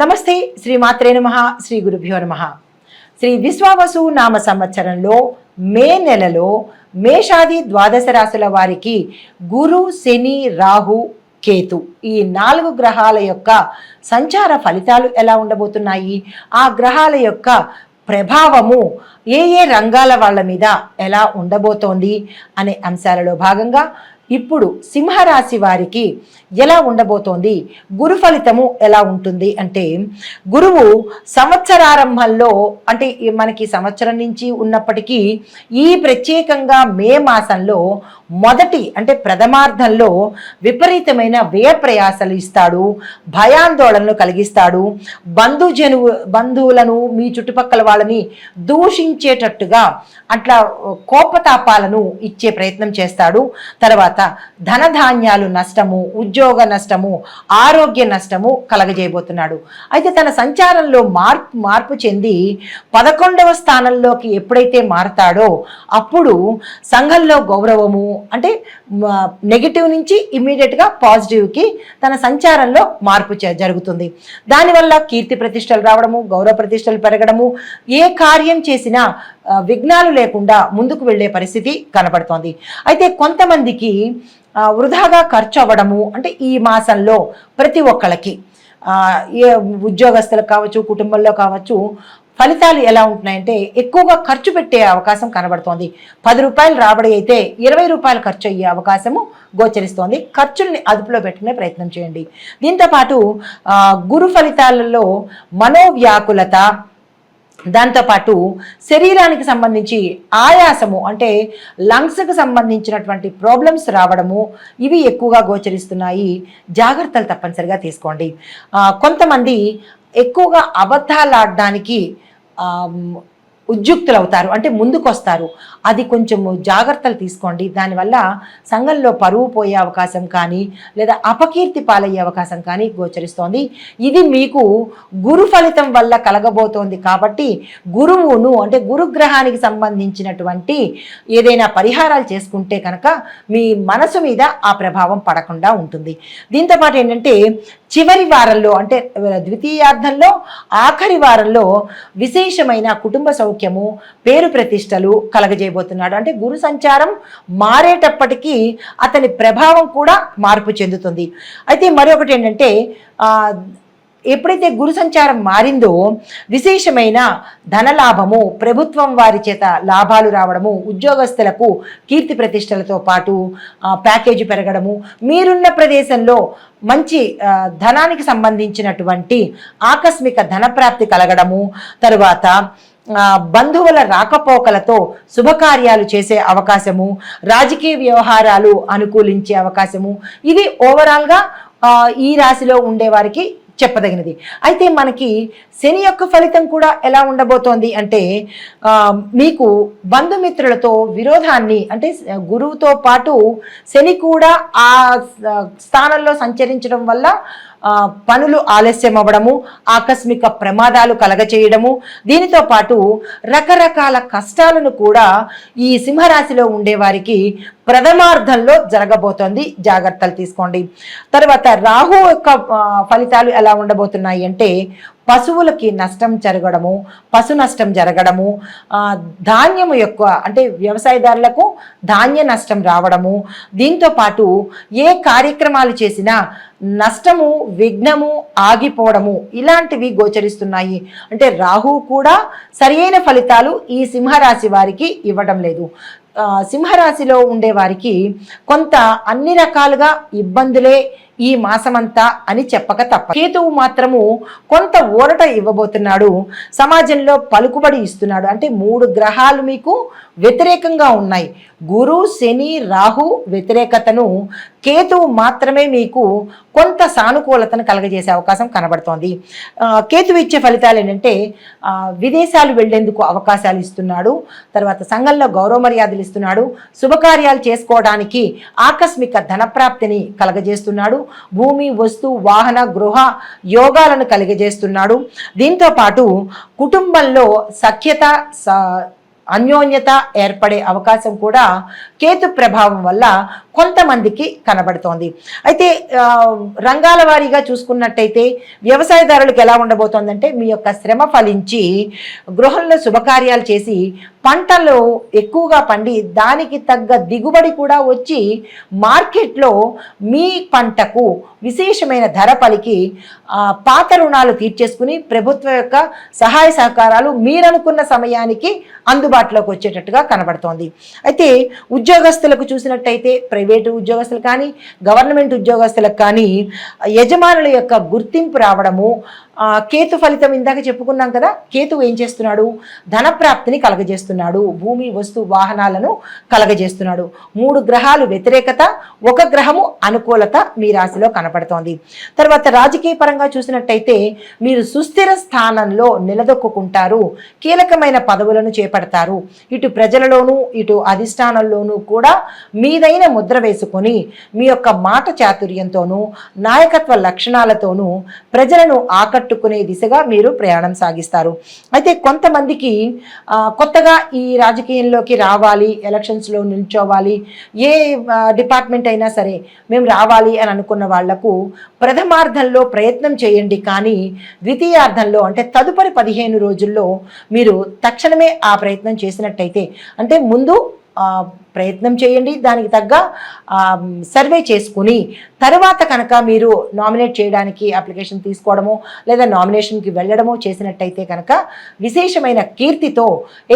నమస్తే. శ్రీ మాత్రే నమః. శ్రీ గురుభ్యో నమః. శ్రీ విశ్వావసు నామ సంవత్సరంలో మే నెలలో మేషాది ద్వాదశ రాశుల వారికి గురు, శని, రాహు, కేతు ఈ 4 గ్రహాల యొక్క సంచార ఫలితాలు ఎలా ఉండబోతున్నాయి, ఆ గ్రహాల యొక్క ప్రభావము ఏ ఏ రంగాల వాళ్ళ మీద ఎలా ఉండబోతోంది అనే అంశాలలో భాగంగా ఇప్పుడు సింహరాశి వారికి ఎలా ఉండబోతోంది, గురు ఫలితము ఎలా ఉంటుంది అంటే, గురువు సంవత్సరారంభంలో అంటే మనకి సంవత్సరం నుంచి ఉన్నప్పటికీ ఈ ప్రత్యేకంగా మే మాసంలో మొదటి అంటే ప్రథమార్థంలో విపరీతమైన వ్యయ ప్రయాసలు ఇస్తాడు, భయాందోళనలు కలిగిస్తాడు, బంధువులను మీ చుట్టుపక్కల వాళ్ళని దూషించేటట్టుగా అట్లా కోపతాపాలను ఇచ్చే ప్రయత్నం చేస్తాడు. తర్వాత ధనధాన్యాలు నష్టము, ఉద్యోగ నష్టము, ఆరోగ్య నష్టము కలగజేయబోతున్నాడు. అయితే తన సంచారంలో మార్పు చెంది 11వ స్థానంలోకి ఎప్పుడైతే మారతాడో అప్పుడు సంఘంలో గౌరవము అంటే నెగిటివ్ నుంచి ఇమ్మీడియట్గా పాజిటివ్కి తన సంచారంలో మార్పు జరుగుతుంది. దానివల్ల కీర్తి ప్రతిష్టలు రావడము, గౌరవ ప్రతిష్టలు పెరగడము, ఏ కార్యం చేసినా విఘ్నాలు లేకుండా ముందుకు వెళ్ళే పరిస్థితి కనబడుతోంది. అయితే కొంతమందికి వృధాగా ఖర్చు అవ్వడము అంటే ఈ మాసంలో ప్రతి ఒక్కళ్ళకి ఉద్యోగస్తులకు కావచ్చు, కుటుంబంలో కావచ్చు, ఫలితాలు ఎలా ఉంటున్నాయంటే ఎక్కువగా ఖర్చు పెట్టే అవకాశం కనబడుతోంది. 10 రూపాయలు రాబడి అయితే 20 రూపాయలు ఖర్చు అయ్యే అవకాశము గోచరిస్తోంది. ఖర్చుల్ని అదుపులో పెట్టుకునే ప్రయత్నం చేయండి. దీంతోపాటు గురు ఫలితాలలో మనోవ్యాకులత, దాంతోపాటు శరీరానికి సంబంధించి ఆయాసము అంటే లంగ్స్కి సంబంధించినటువంటి ప్రాబ్లమ్స్ రావడము ఇవి ఎక్కువగా గోచరిస్తున్నాయి. జాగ్రత్తలు తప్పనిసరిగా తీసుకోండి. కొంతమంది ఎక్కువగా అబద్ధాలు ఆడడానికి ఉద్యుక్తులు అవుతారు, అంటే ముందుకు వస్తారు. అది కొంచెము జాగ్రత్తలు తీసుకోండి. దానివల్ల సంఘంలో పరువు పోయే అవకాశం కానీ లేదా అపకీర్తి పాలయ్యే అవకాశం కానీ గోచరిస్తోంది. ఇది మీకు గురు ఫలితం వల్ల కలగబోతోంది కాబట్టి గురువును అంటే గురుగ్రహానికి సంబంధించినటువంటి ఏదైనా పరిహారాలు చేసుకుంటే కనుక మీ మనసు మీద ఆ ప్రభావం పడకుండా ఉంటుంది. దీంతోపాటు ఏంటంటే చివరి వారంలో అంటే ద్వితీయార్థంలో ఆఖరి వారంలో విశేషమైన కుటుంబ సౌఖ్యము, పేరు ప్రతిష్టలు కలగజేయబోతున్నాడు. అంటే గురు సంచారం మారేటప్పటికీ అతని ప్రభావం కూడా మార్పు చెందుతుంది. అయితే మరొకటి ఏంటంటే ఎప్పుడైతే గురు సంచారం మారిందో విశేషమైన ధనలాభము, ప్రభుత్వం వారి చేత లాభాలు రావడము, ఉద్యోగస్తులకు కీర్తి ప్రతిష్టలతో పాటు ప్యాకేజీ పెరగడము, మీరున్న ప్రదేశంలో మంచి ధనానికి సంబంధించినటువంటి ఆకస్మిక ధనప్రాప్తి కలగడము, తరువాత బంధువుల రాకపోకలతో శుభకార్యాలు చేసే అవకాశము, రాజకీయ వ్యవహారాలు అనుకూలించే అవకాశము, ఇది ఓవరాల్గా ఈ రాశిలో ఉండేవారికి చెప్పదగినది. అయితే మనకి శని యొక్క ఫలితం కూడా ఎలా ఉండబోతోంది అంటే మీకు బంధుమిత్రులతో విరోధాన్ని అంటే గురువుతో పాటు శని కూడా ఆ స్థానంలో సంచరించడం వల్ల పనులు ఆలస్యం అవ్వడము, ఆకస్మిక ప్రమాదాలు కలగచేయడము, దీనితో పాటు రకరకాల కష్టాలను కూడా ఈ సింహరాశిలో ఉండేవారికి ప్రథమార్థంలో జరగబోతోంది. జాగ్రత్తలు తీసుకోండి. తర్వాత రాహు యొక్క ఫలితాలు ఎలా ఉండబోతున్నాయి అంటే పశువులకి నష్టం జరగడము, పశు నష్టం జరగడము, ధాన్యము యొక్క అంటే వ్యవసాయదారులకు ధాన్య నష్టం రావడము, దీంతో పాటు ఏ కార్యక్రమాలు చేసినా నష్టము, విఘ్నము, ఆగిపోవడము ఇలాంటివి గోచరిస్తున్నాయి. అంటే రాహు కూడా సరియైన ఫలితాలు ఈ సింహరాశి వారికి ఇవ్వడం లేదు. సింహరాశిలో ఉండేవారికి కొంత అన్ని రకాలుగా ఇబ్బందులే ఈ మాసమంతా అని చెప్పక తప్ప. కేతువు మాత్రము కొంత ఊరట ఇవ్వబోతున్నాడు, సమాజంలో పలుకుబడి ఇస్తున్నాడు. అంటే 3 గ్రహాలు మీకు వ్యతిరేకంగా ఉన్నాయి. గురు, శని, రాహు వ్యతిరేకతను, కేతువు మాత్రమే మీకు కొంత సానుకూలతను కలగజేసే అవకాశం కనబడుతోంది. కేతువు ఇచ్చే ఫలితాలు ఏంటంటే విదేశాలు వెళ్లేందుకు అవకాశాలు ఇస్తున్నాడు, తర్వాత సంఘంలో గౌరవ మర్యాదలు ఇస్తున్నాడు, శుభకార్యాలు చేసుకోవడానికి ఆకస్మిక ధనప్రాప్తిని కలగజేస్తున్నాడు, భూమి, వస్తు, వాహన, గృహ యోగాలను కలిగజేస్తున్నాడు. దీంతో పాటు కుటుంబంలో సఖ్యత, అన్యోన్యత ఏర్పడే అవకాశం కూడా కేతు ప్రభావం వల్ల కొంతమందికి కనబడుతోంది. అయితే రంగాల వారీగా చూసుకున్నట్టయితే వ్యవసాయదారులకు ఎలా ఉండబోతోందంటే మీ యొక్క శ్రమ ఫలించి గృహంలో శుభకార్యాలు చేసి పంటలు ఎక్కువగా పండి దానికి తగ్గ దిగుబడి కూడా వచ్చి మార్కెట్లో మీ పంటకు విశేషమైన ధర పలికి పాత రుణాలు తీర్చేసుకుని ప్రభుత్వం యొక్క సహాయ సహకారాలు మీరనుకున్న సమయానికి అందుబాటులోకి వచ్చేటట్టుగా కనబడుతోంది. అయితే ఉద్యోగస్తులకు చూసినట్టయితే ప్రైవేటు ఉద్యోగస్తులు కానీ గవర్నమెంట్ ఉద్యోగస్తులకు కానీ యజమానుల యొక్క గుర్తింపు రావడము, కేతు ఫలితం ఇందాక చెప్పుకున్నాం కదా, కేతువు ఏం చేస్తున్నాడు, ధనప్రాప్తిని కలగజేస్తున్నాడు, భూమి వస్తు వాహనాలను కలగజేస్తున్నాడు. 3 గ్రహాలు వ్యతిరేకత, 1 గ్రహము అనుకూలత మీ రాశిలో కనపడుతోంది. తర్వాత రాజకీయ పరంగా చూసినట్టయితే మీరు సుస్థిర స్థానంలో నిలదొక్కుంటారు, కీలకమైన పదవులను చేపడతారు. ఇటు ప్రజలలోనూ ఇటు అధిష్టానంలోనూ కూడా మీదైన ముద్ర వేసుకొని మీ యొక్క మాట చాతుర్యంతోనూ నాయకత్వ లక్షణాలతోనూ ప్రజలను ఆకట్టుకునే దిశగా మీరు ప్రయాణం సాగిస్తారు. అయితే కొంతమందికి కొత్తగా ఈ రాజకీయంలోకి రావాలి, ఎలక్షన్స్లో నిల్చోవాలి, ఏ డిపార్ట్మెంట్ అయినా సరే మేము రావాలి అని అనుకున్న వాళ్లకు ప్రథమార్థంలో ప్రయత్నం చేయండి. కానీ ద్వితీయార్థంలో అంటే తదుపరి 15 రోజుల్లో మీరు తక్షణమే ఆ ప్రయత్నం చేసినట్టయితే, అంటే ముందు ప్రయత్నం చేయండి, దానికి తగ్గ సర్వే చేసుకుని తర్వాత కనుక మీరు నామినేట్ చేయడానికి అప్లికేషన్ తీసుకోవడమో లేదా నామినేషన్కి వెళ్ళడమో చేసినట్టయితే కనుక విశేషమైన కీర్తితో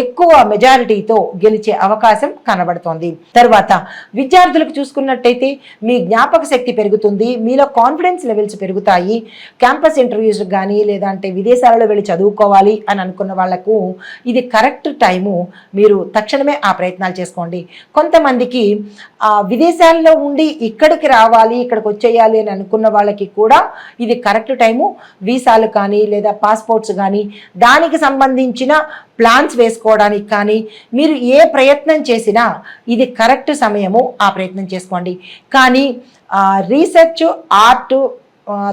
ఎక్కువ మెజారిటీతో గెలిచే అవకాశం కనబడుతోంది. తర్వాత విద్యార్థులకు చూసుకున్నట్టయితే మీ జ్ఞాపక శక్తి పెరుగుతుంది, మీలో కాన్ఫిడెన్స్ లెవెల్స్ పెరుగుతాయి. క్యాంపస్ ఇంటర్వ్యూస్ కానీ లేదంటే విదేశాలలో వెళ్ళి చదువుకోవాలి అని అనుకున్న వాళ్లకు ఇది కరెక్ట్ టైము, మీరు తక్షణమే ఆ ప్రయత్నాలు చేసుకోండి. కొంతమందికి విదేశాల్లో ఉండి ఇక్కడికి రావాలి, ఇక్కడికి వచ్చేయాలి అని అనుకున్న వాళ్ళకి కూడా ఇది కరెక్ట్ టైము. వీసాలు కానీ లేదా పాస్పోర్ట్స్ కానీ దానికి సంబంధించిన ప్లాన్స్ వేసుకోవడానికి కానీ మీరు ఏ ప్రయత్నం చేసినా ఇది కరెక్ట్ సమయము, ఆ ప్రయత్నం చేసుకోండి. కానీ రీసెర్చ్, ఆర్ట్,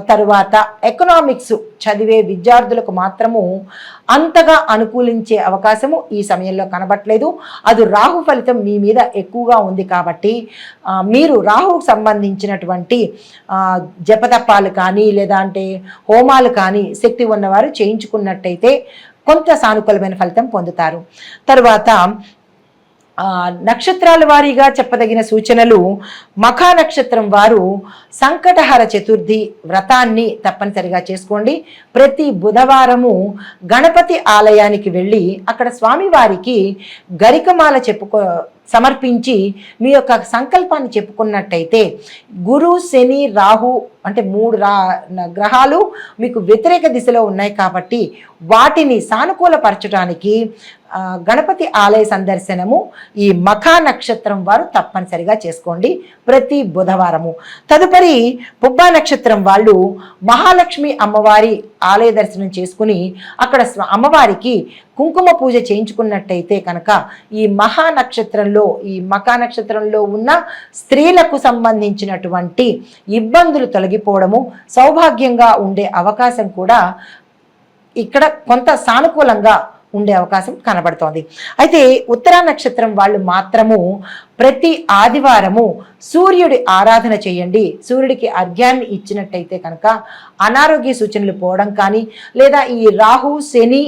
తరువాత ఎకనామిక్స్ చదివే విద్యార్థులకు మాత్రము అంతగా అనుకూలించే అవకాశము ఈ సమయంలో కనబట్లేదు. అది రాహు ఫలితం మీ మీద ఎక్కువగా ఉంది కాబట్టి మీరు రాహుకు సంబంధించినటువంటి జపతప్పాలు కానీ లేదా అంటే హోమాలు కానీ శక్తి ఉన్నవారు చేయించుకున్నట్టయితే కొంత సానుకూలమైన ఫలితం పొందుతారు. తర్వాత నక్షత్రాల వారీగా చెప్పదగిన సూచనలు, మఖా నక్షత్రం వారు సంకటహర చతుర్థి వ్రతాన్ని తప్పనిసరిగా చేసుకోండి. ప్రతి బుధవారము గణపతి ఆలయానికి వెళ్ళి అక్కడ స్వామివారికి గరికమాల సమర్పించి మీ యొక్క సంకల్పాన్ని చెప్పుకున్నట్టయితే గురు, శని, రాహు అంటే 3 గ్రహాలు మీకు వ్యతిరేక దిశలో ఉన్నాయి కాబట్టి వాటిని సానుకూలపరచడానికి గణపతి ఆలయ సందర్శనము ఈ మఖా నక్షత్రం వారు తప్పనిసరిగా చేసుకోండి ప్రతి బుధవారము. తదుపరి పుబ్బా నక్షత్రం వాళ్ళు మహాలక్ష్మి అమ్మవారి ఆలయ దర్శనం చేసుకుని అక్కడ అమ్మవారికి కుంకుమ పూజ చేయించుకున్నట్టయితే కనుక ఈ మఖా నక్షత్రంలో ఉన్న స్త్రీలకు సంబంధించినటువంటి ఇబ్బందులు తొలగిపోవడము, సౌభాగ్యంగా ఉండే అవకాశం కూడా ఇక్కడ కొంత సానుకూలంగా ఉండే అవకాశం కనబడుతోంది. అయితే ఉత్తరా నక్షత్రం వాళ్ళు మాత్రము ప్రతి ఆదివారము సూర్యుడి ఆరాధన చేయండి. సూర్యుడికి అర్ఘ్యాన్ని ఇచ్చినట్టయితే కనుక అనారోగ్య సూచనలు పోవడం కానీ లేదా ఈ రాహు, శని,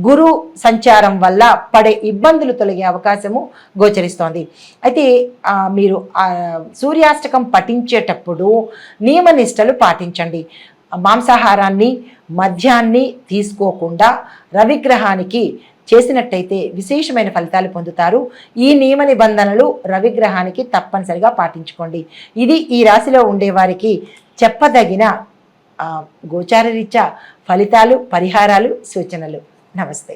గురు సంచారం వల్ల పడే ఇబ్బందులు తొలగే అవకాశము గోచరిస్తోంది. అయితే మీరు సూర్యాష్టకం పఠించేటప్పుడు నియమనిష్టలు పాటించండి. మాంసాహారాన్ని, మద్యాన్ని తీసుకోకుండా రవిగ్రహానికి చేసినట్టయితే విశేషమైన ఫలితాలు పొందుతారు. ఈ నియమ నిబంధనలు రవిగ్రహానికి తప్పనిసరిగా పాటించుకోండి. ఇది ఈ రాశిలో ఉండేవారికి చెప్పదగిన గోచారరీత్యా ఫలితాలు, పరిహారాలు, సూచనలు. నమస్తే.